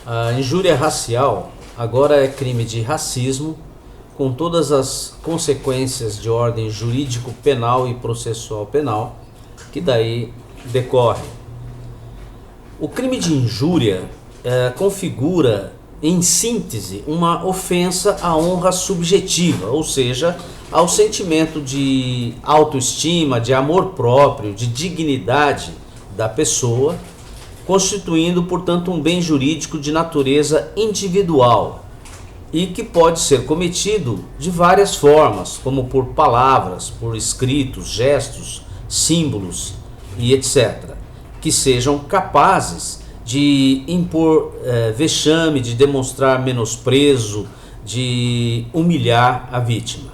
A injúria racial agora é crime de racismo, com todas as consequências de ordem jurídico penal e processual penal que daí decorrem. O crime de injúria configura, em síntese, uma ofensa à honra subjetiva, ou seja, ao sentimento de autoestima, de amor próprio, de dignidade da pessoa, constituindo, portanto, um bem jurídico de natureza individual e que pode ser cometido de várias formas, como por palavras, por escritos, gestos, símbolos e etc., que sejam capazes de impor vexame, de demonstrar menosprezo, de humilhar a vítima.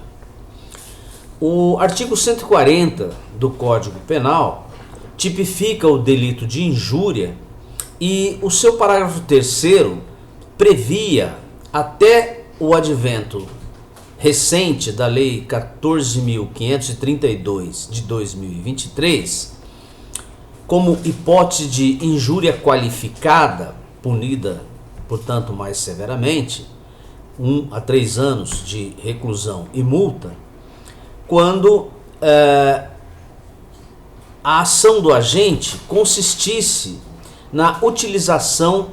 O artigo 140 do Código Penal tipifica o delito de injúria e o seu parágrafo 3º previa, até o advento recente da Lei 14.532 de 2023, como hipótese de injúria qualificada, punida, portanto, mais severamente, 1 a 3 anos de reclusão e multa, quando a ação do agente consistisse na utilização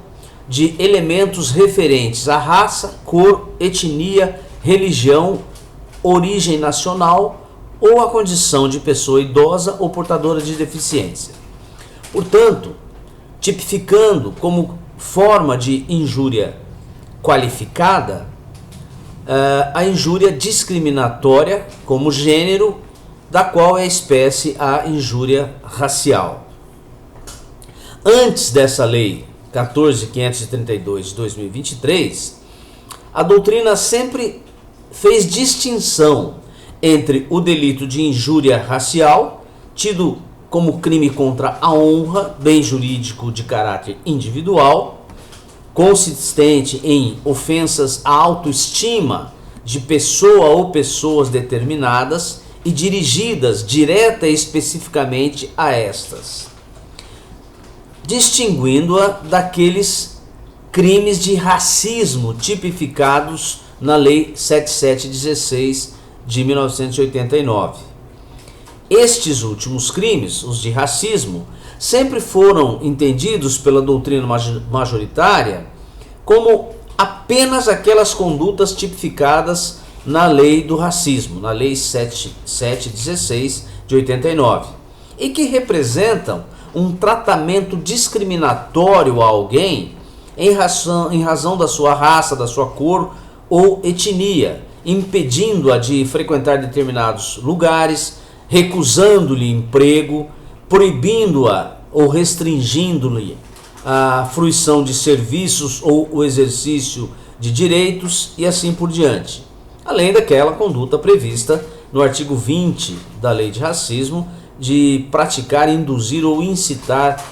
de elementos referentes à raça, cor, etnia, religião, origem nacional ou a condição de pessoa idosa ou portadora de deficiência. Portanto, tipificando como forma de injúria qualificada a injúria discriminatória como gênero, da qual é a espécie a injúria racial. Antes dessa lei 14.532 de 2023, a doutrina sempre fez distinção entre o delito de injúria racial, tido como crime contra a honra, bem jurídico de caráter individual, consistente em ofensas à autoestima de pessoa ou pessoas determinadas e dirigidas direta e especificamente a estas, distinguindo-a daqueles crimes de racismo tipificados na Lei 7716 de 1989. Estes últimos crimes, os de racismo, sempre foram entendidos pela doutrina majoritária como apenas aquelas condutas tipificadas na Lei do Racismo, na Lei 7716 de 89, e que representam um tratamento discriminatório a alguém em razão da sua raça, da sua cor ou etnia, impedindo-a de frequentar determinados lugares, recusando-lhe emprego, proibindo-a ou restringindo-lhe a fruição de serviços ou o exercício de direitos e assim por diante, além daquela conduta prevista no artigo 20 da Lei de Racismo, de praticar, induzir ou incitar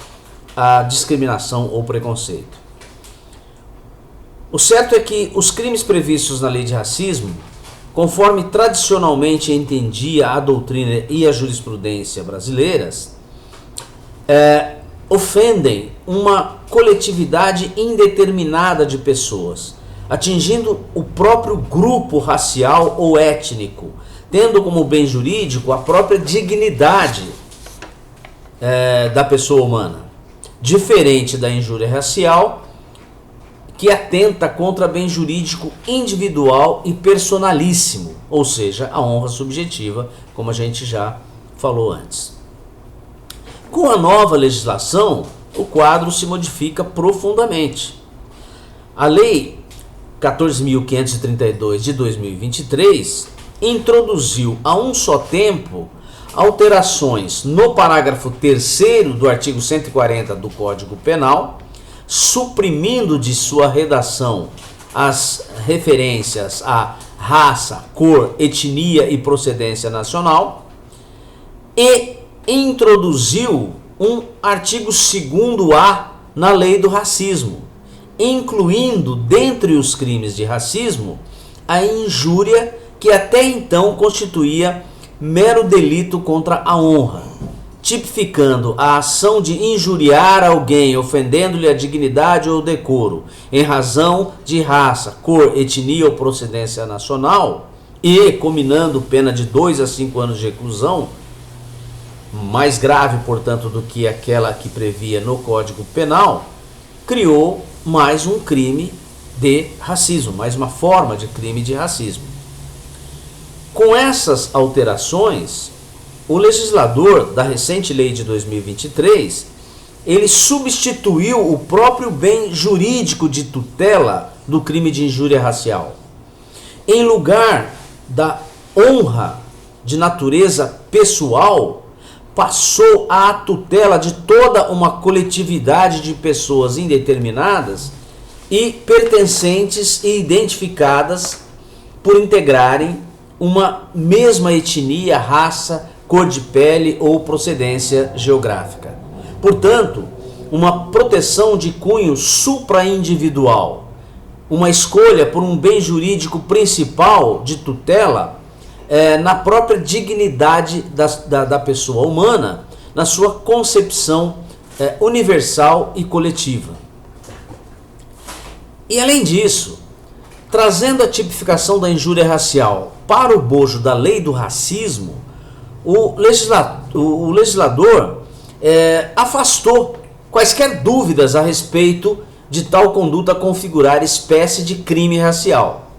a discriminação ou preconceito. O certo é que os crimes previstos na Lei de Racismo, conforme tradicionalmente entendia a doutrina e a jurisprudência brasileiras, ofendem uma coletividade indeterminada de pessoas, atingindo o próprio grupo racial ou étnico, tendo como bem jurídico a própria dignidade da pessoa humana, diferente da injúria racial, que atenta contra bem jurídico individual e personalíssimo, ou seja, a honra subjetiva, como a gente já falou antes. Com a nova legislação, o quadro se modifica profundamente. A Lei 14.532 de 2023 introduziu a um só tempo alterações no parágrafo 3º do artigo 140 do Código Penal, suprimindo de sua redação as referências à raça, cor, etnia e procedência nacional, e introduziu um artigo 2º-A na Lei do Racismo, incluindo dentre os crimes de racismo a injúria, que até então constituía mero delito contra a honra, tipificando a ação de injuriar alguém, ofendendo-lhe a dignidade ou decoro, em razão de raça, cor, etnia ou procedência nacional, e combinando pena de 2 a 5 anos de reclusão, mais grave, portanto, do que aquela que previa no Código Penal, criou mais um crime de racismo, mais uma forma de crime de racismo. Com essas alterações, o legislador da recente lei de 2023, ele substituiu o próprio bem jurídico de tutela do crime de injúria racial. Em lugar da honra de natureza pessoal, passou à tutela de toda uma coletividade de pessoas indeterminadas e pertencentes e identificadas por integrarem uma mesma etnia, raça, cor de pele ou procedência geográfica. Portanto, uma proteção de cunho supraindividual, uma escolha por um bem jurídico principal de tutela na própria dignidade da pessoa humana, na sua concepção universal e coletiva. E além disso, trazendo a tipificação da injúria racial para o bojo da lei do racismo, o legislador afastou quaisquer dúvidas a respeito de tal conduta configurar espécie de crime racial.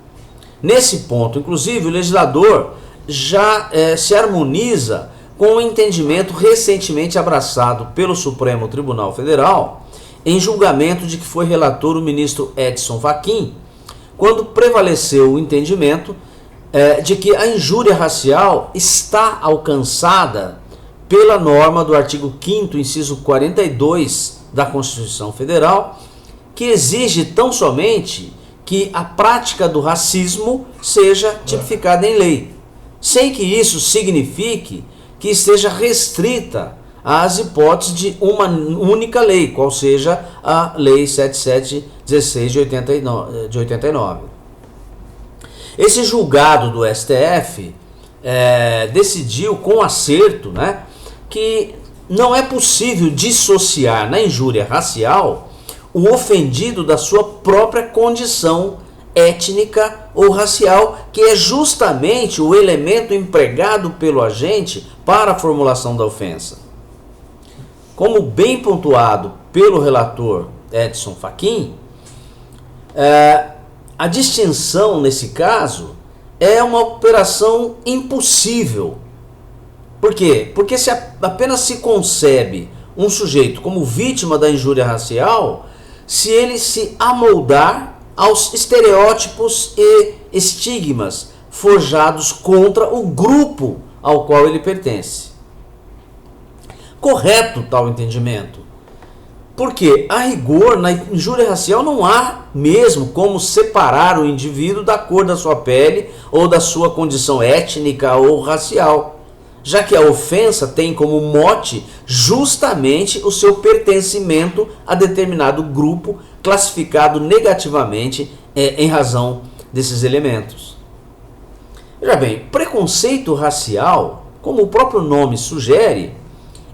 Nesse ponto, inclusive, o legislador já se harmoniza com o entendimento recentemente abraçado pelo Supremo Tribunal Federal, em julgamento de que foi relator o ministro Edson Fachin, quando prevaleceu o entendimento de que a injúria racial está alcançada pela norma do artigo 5º, inciso 42 da Constituição Federal, que exige tão somente que a prática do racismo seja tipificada em lei, sem que isso signifique que esteja restrita às hipóteses de uma única lei, qual seja a Lei 7716 de 89. Esse julgado do STF decidiu com acerto, que não é possível dissociar na injúria racial o ofendido da sua própria condição étnica ou racial, que é justamente o elemento empregado pelo agente para a formulação da ofensa. Como bem pontuado pelo relator Edson Fachin, a distinção nesse caso é uma operação impossível. Por quê? Porque se apenas se concebe um sujeito como vítima da injúria racial, se ele se amoldar aos estereótipos e estigmas forjados contra o grupo ao qual ele pertence. Correto tal entendimento, porque a rigor na injúria racial não há mesmo como separar o indivíduo da cor da sua pele ou da sua condição étnica ou racial, já que a ofensa tem como mote justamente o seu pertencimento a determinado grupo classificado negativamente em razão desses elementos. Veja bem, preconceito racial, como o próprio nome sugere,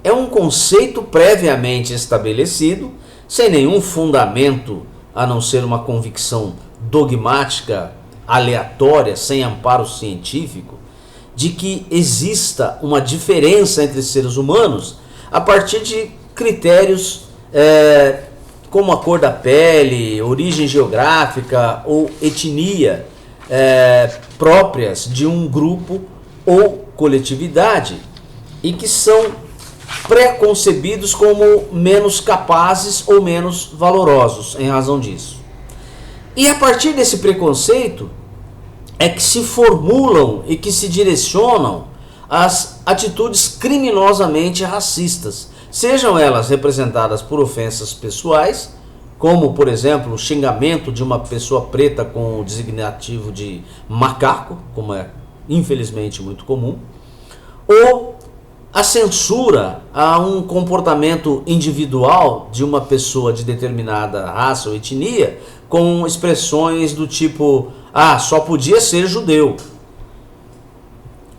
é um conceito previamente estabelecido, sem nenhum fundamento a não ser uma convicção dogmática, aleatória, sem amparo científico, de que exista uma diferença entre seres humanos a partir de critérios como a cor da pele, origem geográfica ou etnia próprias de um grupo ou coletividade, e que são preconcebidos como menos capazes ou menos valorosos em razão disso. E a partir desse preconceito é que se formulam e que se direcionam as atitudes criminosamente racistas, sejam elas representadas por ofensas pessoais, como, por exemplo, o xingamento de uma pessoa preta com o designativo de macaco, como é infelizmente muito comum, ou a censura a um comportamento individual de uma pessoa de determinada raça ou etnia, com expressões do tipo, só podia ser judeu.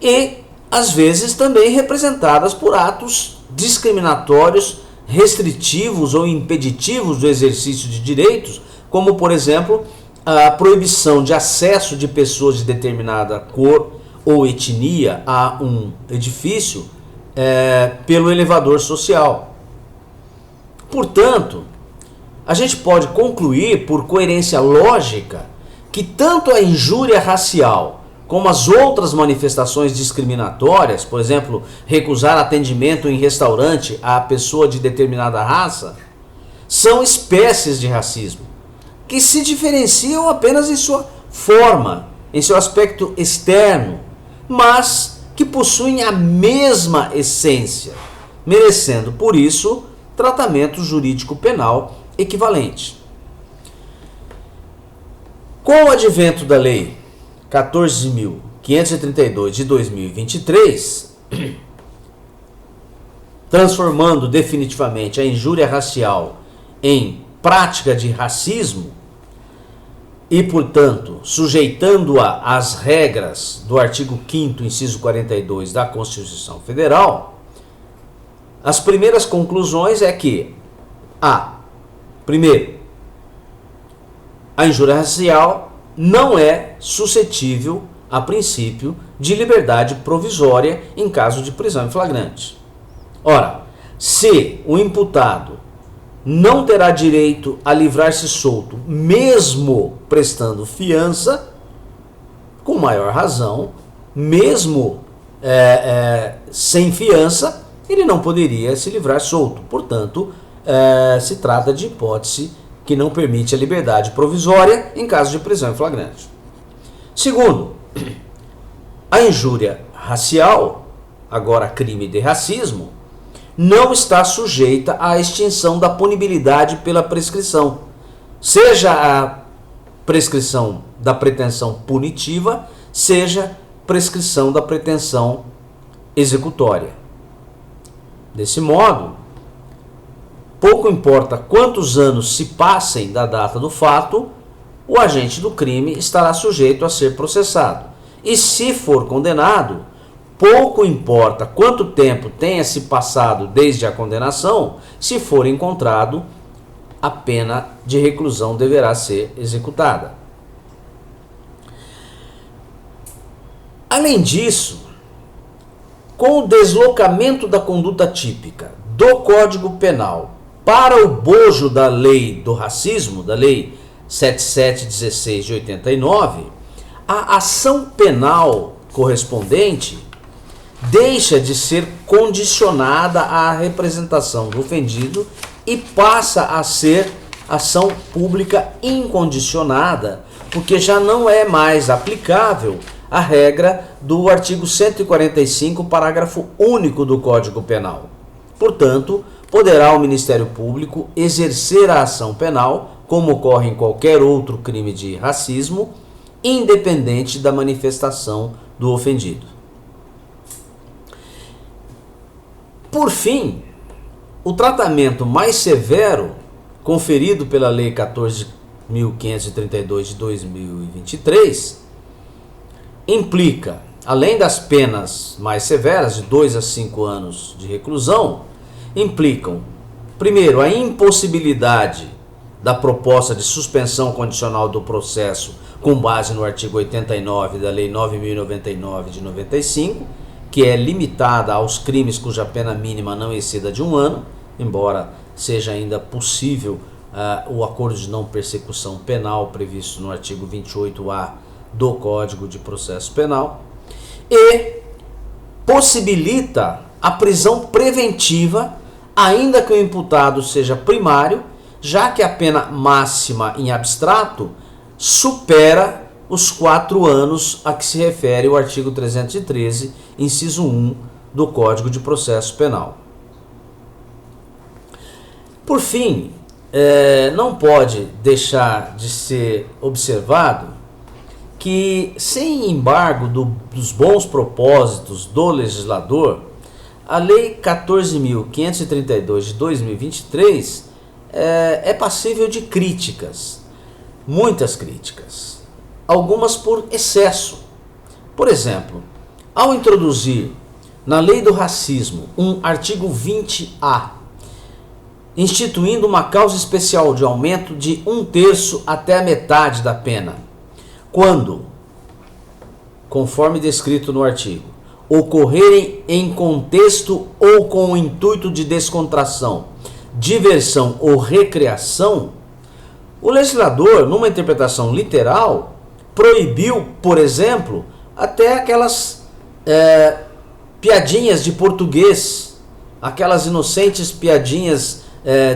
E, às vezes, também representadas por atos discriminatórios, restritivos ou impeditivos do exercício de direitos, como, por exemplo, a proibição de acesso de pessoas de determinada cor ou etnia a um edifício pelo elevador social. Portanto, a gente pode concluir, por coerência lógica, que tanto a injúria racial como as outras manifestações discriminatórias, por exemplo, recusar atendimento em restaurante a pessoa de determinada raça, são espécies de racismo, que se diferenciam apenas em sua forma, em seu aspecto externo, mas que possuem a mesma essência, merecendo, por isso, tratamento jurídico penal equivalente. Com o advento da Lei 14.532 de 2023, transformando definitivamente a injúria racial em prática de racismo e, portanto, sujeitando-a às regras do artigo 5º, inciso 42 da Constituição Federal, as primeiras conclusões é que primeiro, a injúria racial não é suscetível, a princípio, de liberdade provisória em caso de prisão em flagrante. Ora, se o imputado não terá direito a livrar-se solto, mesmo prestando fiança, com maior razão, mesmo sem fiança, ele não poderia se livrar solto. Portanto, se trata de hipótese que não permite a liberdade provisória em caso de prisão em flagrante. Segundo, a injúria racial, agora crime de racismo, não está sujeita à extinção da punibilidade pela prescrição, seja a prescrição da pretensão punitiva, seja prescrição da pretensão executória. Desse modo, pouco importa quantos anos se passem da data do fato, o agente do crime estará sujeito a ser processado. E se for condenado, pouco importa quanto tempo tenha se passado desde a condenação, se for encontrado, a pena de reclusão deverá ser executada. Além disso, com o deslocamento da conduta típica do Código Penal para o bojo da lei do racismo, da lei 7716 de 89, a ação penal correspondente deixa de ser condicionada à representação do ofendido e passa a ser ação pública incondicionada, porque já não é mais aplicável a regra do artigo 145, parágrafo único do Código Penal. Portanto, poderá o Ministério Público exercer a ação penal, como ocorre em qualquer outro crime de racismo, independente da manifestação do ofendido. Por fim, o tratamento mais severo conferido pela Lei 14.532 de 2023 implica, além das penas mais severas, de 2 a 5 anos de reclusão, implicam, primeiro, a impossibilidade da proposta de suspensão condicional do processo com base no artigo 89 da Lei 9.099 de 95, que é limitada aos crimes cuja pena mínima não exceda de 1 ano, embora seja ainda possível o acordo de não persecução penal previsto no artigo 28A do Código de Processo Penal, e possibilita a prisão preventiva, ainda que o imputado seja primário, já que a pena máxima em abstrato supera os 4 anos a que se refere o artigo 313, inciso 1 do Código de Processo Penal. Por fim, não pode deixar de ser observado que, sem embargo dos bons propósitos do legislador, a Lei 14.532 de 2023 é passível de críticas, muitas críticas, algumas por excesso. Por exemplo, ao introduzir na lei do racismo, artigo 20A, instituindo uma causa especial de aumento de 1/3 até a metade da pena, quando, conforme descrito no artigo, ocorrerem em contexto ou com o intuito de descontração, diversão ou recreação, o legislador, numa interpretação literal, proibiu, por exemplo, até aquelas piadinhas de português, aquelas inocentes piadinhas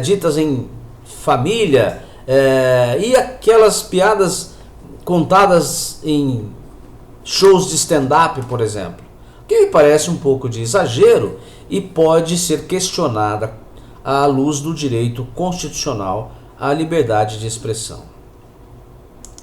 ditas em família, e aquelas piadas contadas em shows de stand-up, por exemplo, que me parece um pouco de exagero e pode ser questionada à luz do direito constitucional à liberdade de expressão.